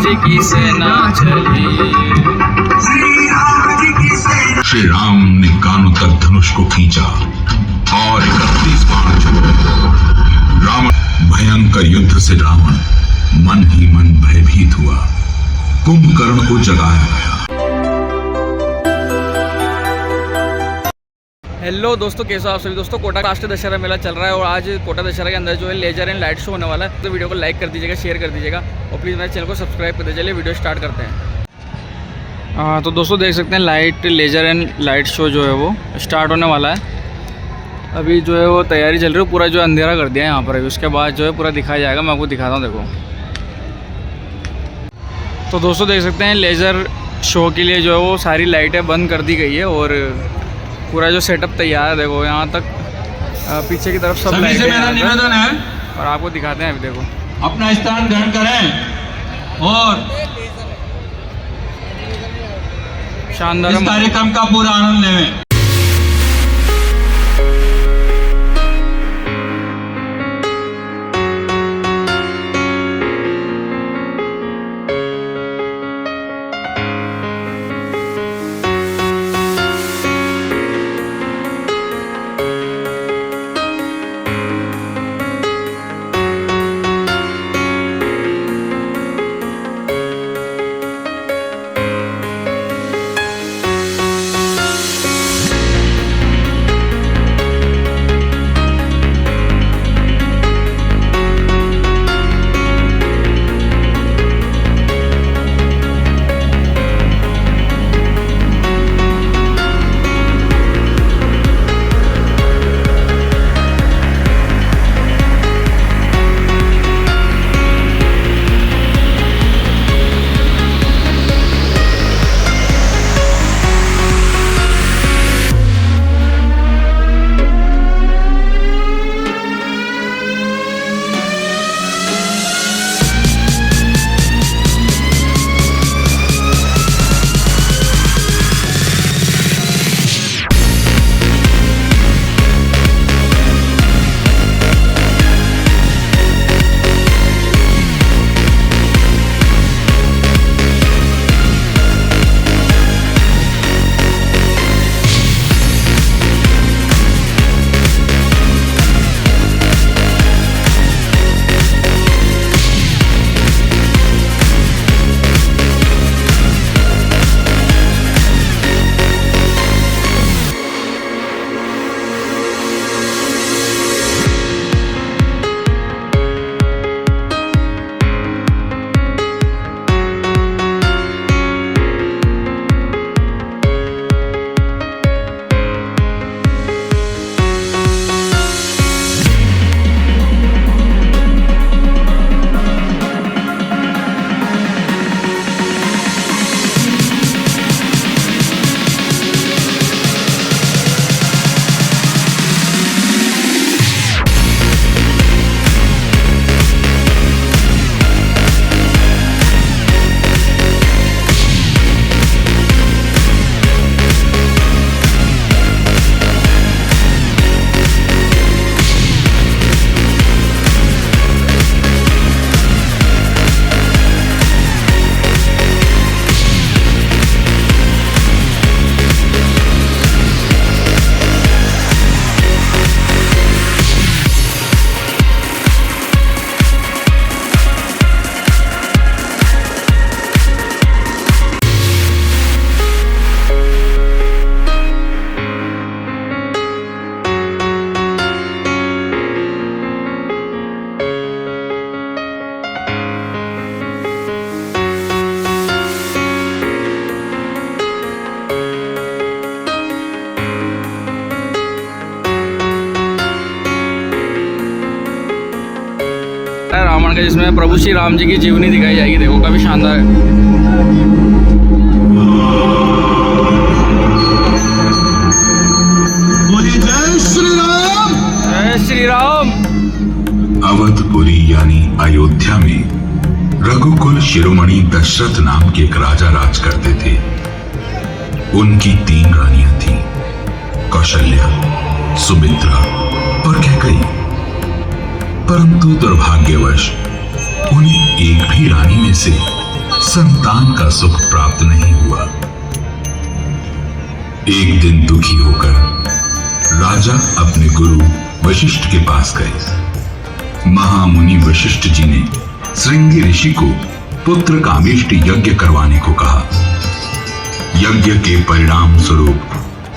जी की सेना चली। श्री राम ने कानों तक धनुष को खींचा और 31 बाण छोड़े। रावण भयंकर युद्ध से रावण मन ही मन भयभीत हुआ। कुंभकर्ण को जगाया गया। हेलो दोस्तों, कैसे हो आप सभी दोस्तों। कोटा राष्ट्रीय दशहरा मेला चल रहा है और आज कोटा दशहरा के अंदर जो है लेजर एंड लाइट शो होने वाला है। तो वीडियो को लाइक कर दीजिएगा, शेयर कर दीजिएगा और प्लीज़ मेरे चैनल को सब्सक्राइब कर दीजिए। चलिए वीडियो स्टार्ट करते हैं। तो दोस्तों देख सकते हैं light laser and light show जो है वो स्टार्ट होने वाला है। अभी जो है वो तैयारी चल रही है, पूरा जो अंधेरा कर दिया है यहाँ पर। अभी उसके बाद जो है पूरा दिखाया जाएगा। मैं आपको दिखाता हूँ, देखो। तो दोस्तों देख सकते हैं लेज़र शो के लिए जो है वो सारी लाइटें बंद कर दी गई है और पूरा जो सेटअप तैयार है। देखो यहाँ तक पीछे की तरफ सब लाइटें मेरा निवेदन है और आपको दिखाते हैं। अभी देखो अपना स्थान ग्रहण करें और शानदार इस कार्यक्रम का पूरा आनंद लें। रावण का, जिसमें प्रभु श्री राम जी की जीवनी दिखाई जाएगी। देखो काफ़ी शानदार है। बोलिए जय श्री राम। जय श्री राम। अवधपुरी यानी अयोध्या में रघुकुल शिरोमणि दशरथ नाम के एक राजा राज करते थे। उनकी 3 रानियां थीं, कौशल्या, सुमित्रा और कैकई। परंतु दुर्भाग्यवश उन्हें एक भी रानी में से संतान का सुख प्राप्त नहीं हुआ। एक दिन दुखी होकर राजा अपने गुरु वशिष्ठ के पास गए। महामुनि वशिष्ठ जी ने श्रृंगी ऋषि को पुत्र कामेष्टि यज्ञ करवाने को कहा। यज्ञ के परिणाम स्वरूप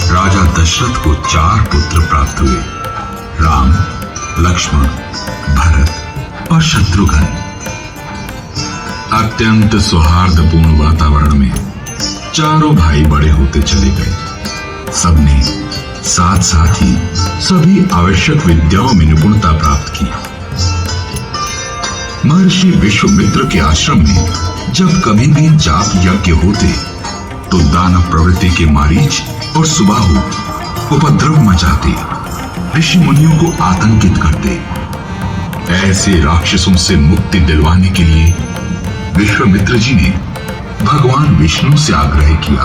राजा दशरथ को 4 पुत्र प्राप्त हुए, राम, लक्ष्मण, भरत और शत्रुघ्न। अत्यंत सौहार्दपूर्ण वातावरण में चारों भाई बड़े होते चले गए। सबने साथ साथ ही सभी आवश्यक विद्याओं में निपुणता प्राप्त की। महर्षि विश्वामित्र के आश्रम में जब कभी भी जाप यज्ञ होते तो दानव प्रवृत्ति के मारीच और सुबाहु उपद्रव मचाते, ऋषि मुनियों को आतंकित करते। ऐसे राक्षसों से मुक्ति दिलवाने के लिए विश्वामित्र जी ने भगवान विष्णु से आग्रह किया।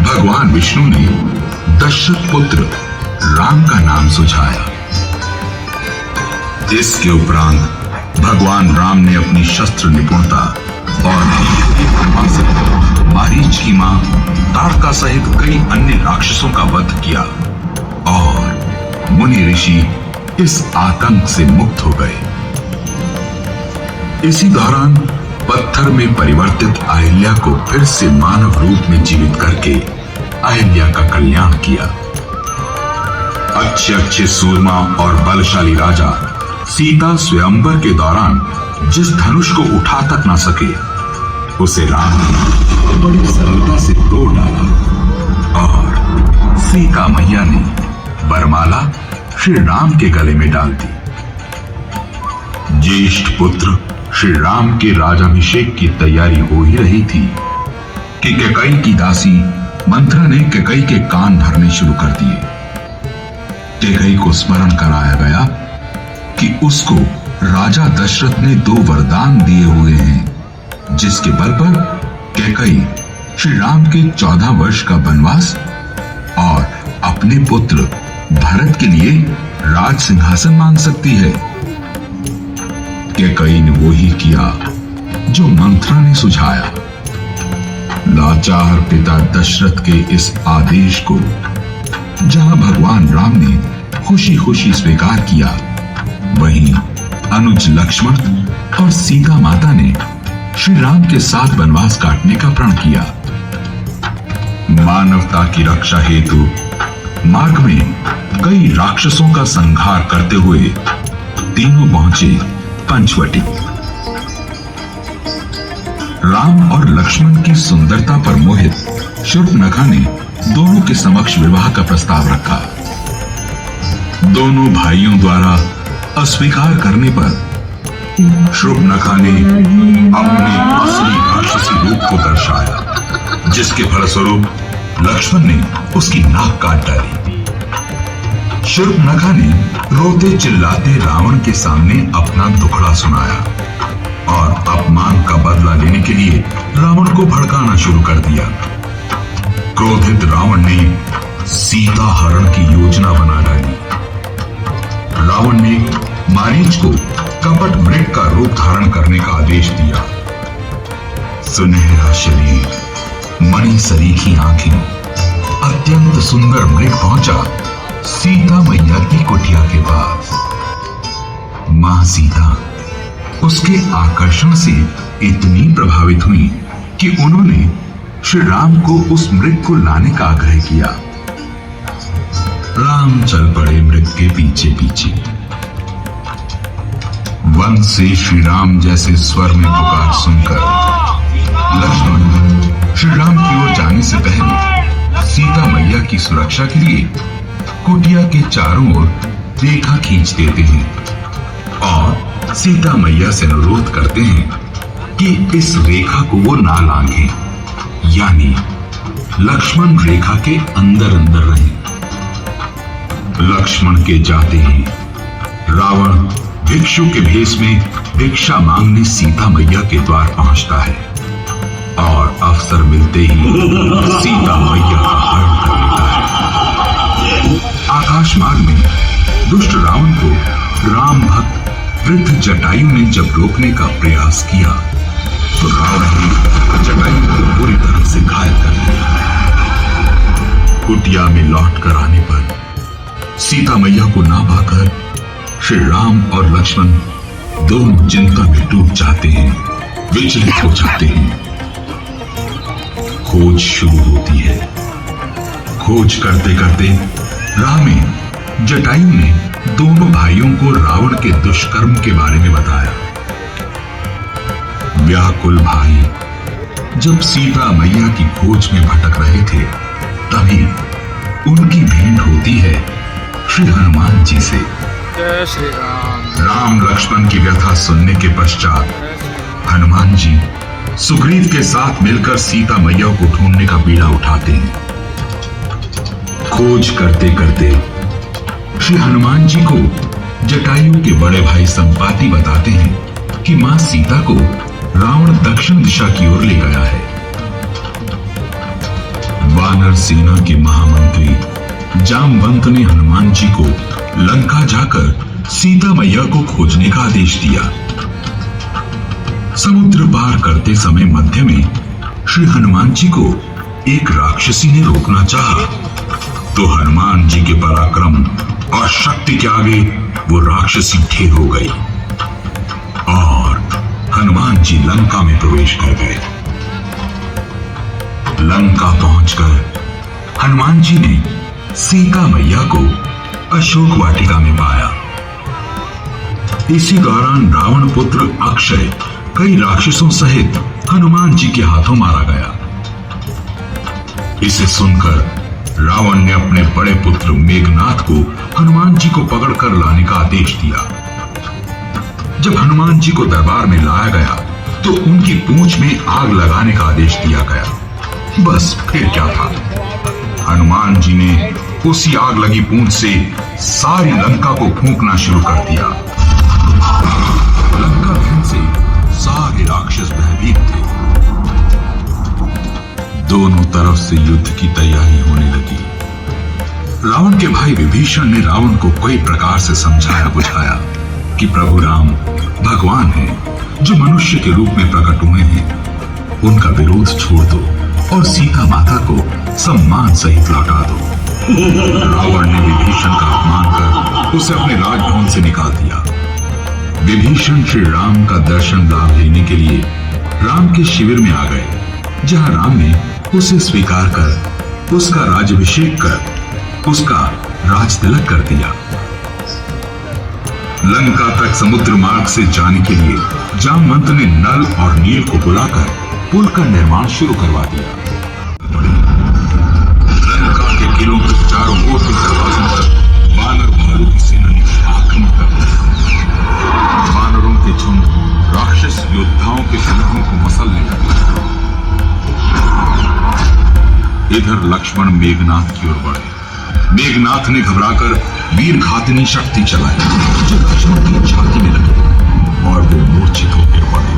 भगवान विष्णु ने दशरथ पुत्र राम का नाम सुझाया। इसके उपरांत भगवान राम ने अपनी शस्त्र निपुणता और मारीच की मां ताड़का सहित कई अन्य राक्षसों का वध किया और मुनि ऋषि इस आतंक से मुक्त हो गए। इसी दौरान पत्थर में परिवर्तित अहिल्या को फिर से मानव रूप में जीवित करके अहिल्या का कल्याण किया। अच्छे अच्छे सूरमा और बलशाली राजा सीता स्वयंवर के दौरान जिस धनुष को उठा तक न सके उसे राम ने बड़ी सरलता से तोड़ डाला और सीता मैया ने वरमाला श्री राम के गले में डाल दी। ज्येष्ठ पुत्र श्री राम के राजाभिषेक की तैयारी हो ही रही थी कि कैकेयी की दासी मंत्रा ने कैकेयी के कान भरने शुरू कर दिए। कैकेयी को स्मरण कराया गया कि उसको राजा दशरथ ने 2 वरदान दिए हुए हैं, जिसके बल पर कैकेयी श्री राम के 14 वर्ष का वनवास और अपने पुत्र भरत के लिए राज सिंहासन मांग सकती है। कैकेयी ने वो ही किया जो मंत्रा ने सुझाया। लाचार पिता दशरथ के इस आदेश को जहां भगवान राम ने खुशी खुशी स्वीकार किया, वहीं अनुज लक्ष्मण और सीता माता ने श्री राम के साथ वनवास काटने का प्रण किया। मानवता की रक्षा हेतु मार्ग में कई राक्षसों का संहार करते हुए तीनों पहुंचे पंचवटी। राम और लक्ष्मण की सुंदरता पर मोहित शूर्पणखा ने दोनों के समक्ष विवाह का प्रस्ताव रखा। दोनों भाइयों द्वारा अस्वीकार करने पर शूर्पणखा ने अपने असली राक्षसी रूप को दर्शाया, जिसके फलस्वरूप लक्ष्मण ने उसकी नाक काट डाली। शूर्पणखा ने रोते चिल्लाते रावण के सामने अपना दुखड़ा सुनाया और अपमान का बदला लेने के लिए रावण को भड़काना शुरू कर दिया। क्रोधित रावण ने सीता हरण की योजना बना डाली। रावण ने मारीच को कपट मृग का रूप धारण करने का आदेश दिया। सुनहरा शरीर, मणि सरीखी आंखें, अत्यंत सुंदर मृग पहुंचा सीता मैया की कुटिया के पास। मां सीता उसके आकर्षण से इतनी प्रभावित हुई कि उन्होंने श्री राम को उस मृग को लाने का आग्रह किया। राम चल पड़े मृग के पीछे पीछे। वन से श्री राम जैसे स्वर में पुकार सुनकर लक्ष्मण श्री राम की ओर जाने से पहले सीता मैया की सुरक्षा के लिए कुटिया के चारों ओर रेखा खींच देते हैं और सीता मैया से अनुरोध करते हैं कि इस रेखा को वो ना लांघें, यानी लक्ष्मण रेखा के अंदर अंदर रहें। लक्ष्मण के जाते ही रावण भिक्षु के भेष में भिक्षा मांगने सीता मैया के द्वार पहुंचता है और अवसर मिलते ही सीता मैया का हरण कर लेता है। आकाश मार्ग में दुष्ट रावण को राम भक्त वृद्ध जटायु ने जब रोकने का प्रयास किया तो तो रावण ने जटायु को बुरी तरह से घायल कर दिया। कुटिया में लौट कर आने पर सीता मैया को ना पाकर श्री राम और लक्ष्मण दोनों चिंता में डूब जाते हैं, विचलित हो जाते हैं। खोज शुरू होती है। खोज करते करते राह में जटायु ने दोनों भाइयों को रावण के दुष्कर्म के बारे में बताया। व्याकुल भाई जब सीता मैया की खोज में भटक रहे थे, तभी उनकी भेंट होती है श्री हनुमान जी से। जय श्री राम। राम लक्ष्मण की व्यथा सुनने के पश्चात हनुमान जी सुग्रीव के साथ मिलकर सीता मैया को ढूंढने का बीड़ा उठाते हैं। खोज करते करते श्री हनुमान जी को जटायु के बड़े भाई संपाति बताते हैं कि मां सीता को रावण दक्षिण दिशा की ओर ले गया है। वानर सेना के महामंत्री जामवंत ने हनुमान जी को लंका जाकर सीता मैया को खोजने का आदेश दिया। समुद्र पार करते समय मध्य में श्री हनुमान जी को एक राक्षसी ने रोकना चाहा, तो हनुमान जी के पराक्रम और शक्ति के आगे वो राक्षसी ढेर हो गई और हनुमान जी लंका में प्रवेश कर गए। लंका पहुंचकर हनुमान जी ने सीता मैया को अशोक वाटिका में पाया। इसी दौरान रावण पुत्र अक्षय कई राक्षसों सहित हनुमान जी के हाथों मारा गया। इसे सुनकर रावण ने अपने बड़े पुत्र मेघनाथ को हनुमान जी को पकड़कर लाने का आदेश दिया। जब हनुमान जी को दरबार में लाया गया तो उनकी पूंछ में आग लगाने का आदेश दिया गया। बस फिर क्या था, हनुमान जी ने उसी आग लगी पूंछ से सारी लंका को फूंकना शुरू कर दिया। लंका दहन से सारे राक्षस भयभीत थे। दोनों तरफ से युद्ध की तैयारी होने लगी। रावण के भाई विभीषण ने रावण को कई प्रकार से समझाया बुझाया कि प्रभु राम भगवान हैं जो मनुष्य के रूप में प्रकट हुए हैं। उनका विरोध छोड़ दो और सीता माता को सम्मान सहित लौटा दो। रावण ने विभीषण का अपमान कर उसे अपने राजभवन से निकाल दिया। विभीषण श्री राम का दर्शन लाभ लेने के लिए राम के शिविर में आ गए, जहां राम ने उसे स्वीकार कर उसका राज्याभिषेक कर उसका राज तिलक कर दिया। लंका तक समुद्र मार्ग से जाने के लिए जामवंत ने नल और नील को बुलाकर पुल का निर्माण शुरू करवा दिया। लंका के किलों के चारों ओर के दरवाजों पर वानर भालू की सेना ने आक्रमण कर दिया। वानरों के झुंड राक्षस योद्धाओं के शरीरों को मसलने लगे। इधर लक्ष्मण मेघनाथ की ओर बढ़े। मेघनाथ ने घबराकर वीर घातिनी शक्ति चलाई जो लक्ष्मण की छाती में लगी और वे मूर्छित होकर पड़े।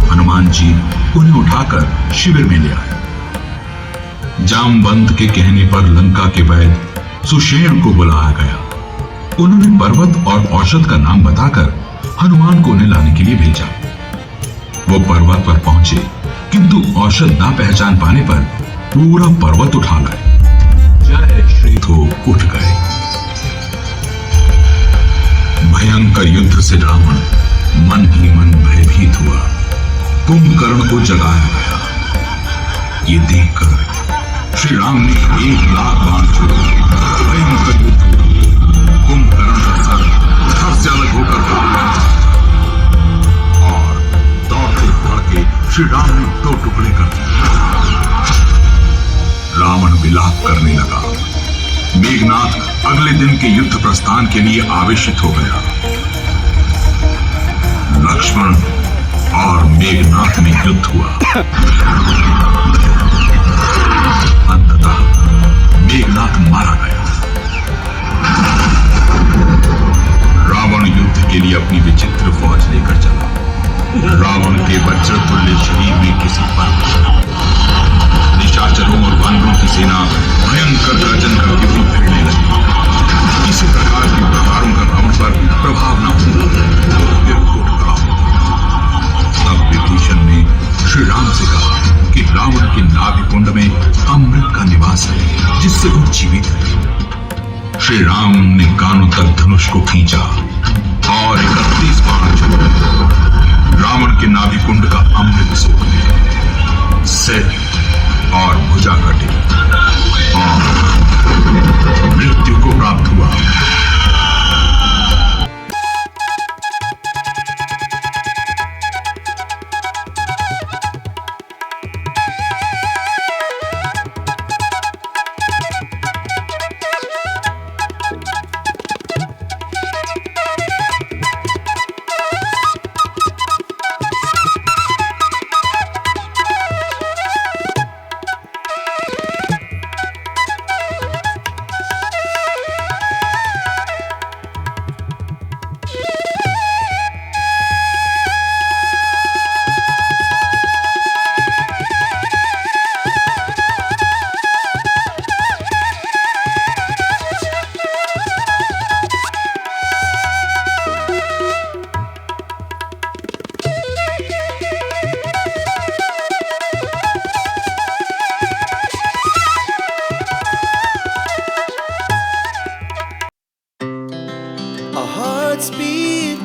हनुमान जी उन्हें उठाकर शिविर में ले आए। जामवंत के कहने पर लंका के वैद्य सुषेण को बुलाया गया। उन्होंने पर्वत और औषध का नाम बताकर हनुमान को उन्हें लाने के लिए भेजा। वो पर्वत पर पहुंचे, किंतु औषध ना पहचान पाने पर पूरा पर्वत उठा लाए। जय श्री तो उठ गए। भयंकर युद्ध से रावण मन ही मन भयभीत हुआ। कुंभकर्ण को जगाया गया। ये देखकर श्री राम ने 1,00,000 बाण छोड़े। भयंकर युद्ध हुआ। कुंभकर्ण का सर धड़ से अलग होकर और दौड़ते दौड़ते श्री राम ने 2 टुकड़े कर दिए। रावण विलाप करने लगा। मेघनाथ अगले दिन के युद्ध प्रस्थान के लिए आवेशित हो गया। लक्ष्मण और मेघनाथ में युद्ध हुआ। अंततः मेघनाथ मारा गया। रावण युद्ध के लिए अपनी विचित्र फौज लेकर चला। रावण के वज्रतुल्य शरीर में किसी पर निशाचरों और वानरों की सेना भयंकर गर्जन करके भी भिड़ने लगी। किसी प्रकार के प्रहारों का रावण पर प्रभाव न हुआ। फिर उठ खड़ा हुआ। तब विभीषण ने जीवित है। श्री राम ने कानों तक धनुष को खींचा और 31 बाण चले। रावण के नाभि कुंड का अमृत सोख लिया, सिर और भुजा कटे और मृत्यु को प्राप्त हुआ। Our hearts beat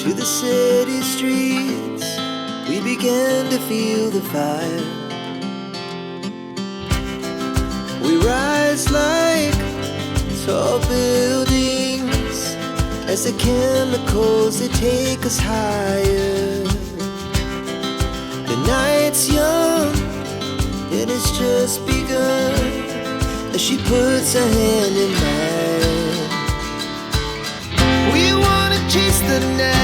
to the city streets. We began to feel the fire. We rise like tall buildings as the chemicals they take us higher. The night's young and it's just begun as she puts her hand in mine. We wanna chase the night.